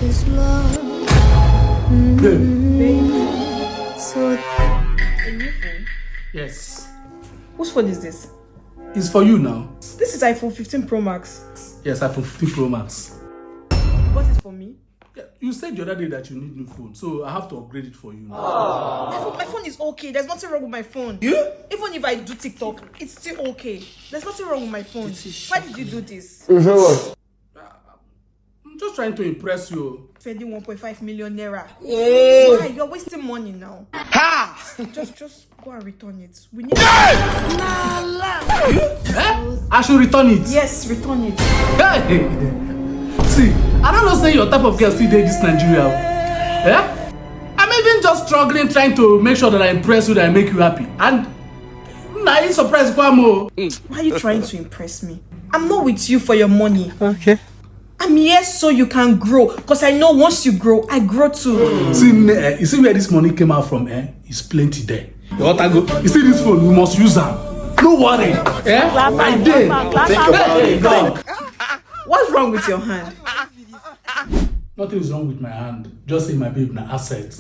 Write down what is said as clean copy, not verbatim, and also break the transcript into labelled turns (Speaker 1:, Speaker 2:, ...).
Speaker 1: is love. So
Speaker 2: A new phone?
Speaker 3: Yes.
Speaker 2: Whose phone is this?
Speaker 3: It's for you now.
Speaker 2: This is iPhone 15 Pro Max.
Speaker 3: Yes, iPhone 15 Pro Max.
Speaker 2: You bought it for me?
Speaker 3: Yeah, you said the other day that you need new phone, so I have to upgrade it for you now.
Speaker 2: My phone is okay. There's nothing wrong with my phone.
Speaker 3: Yeah?
Speaker 2: Even if I do TikTok, it's still okay. There's nothing wrong with my phone. Why did you do this?
Speaker 3: I'm just trying to impress you.
Speaker 2: Spending 1.5 million naira. Why? You're wasting money now. Just go and return it. We need.
Speaker 3: I should return it.
Speaker 2: Yes, return it.
Speaker 3: Hey! See, I don't know say your type of girl still dey this Nigeria. I'm even just struggling trying to make sure that I impress you, that I make you happy. And I ain't surprised Kwamo.
Speaker 2: Why are you trying to impress me? I'm not with you for your money.
Speaker 4: Okay.
Speaker 2: I'm here so you can grow. Because I know once you grow, I grow too.
Speaker 3: See, you see where this money came out from, It's plenty there. You see this phone, you must use them. No worry. I did.
Speaker 2: What's wrong with your hand?
Speaker 3: Nothing is wrong with my hand. Just say my babe na asset.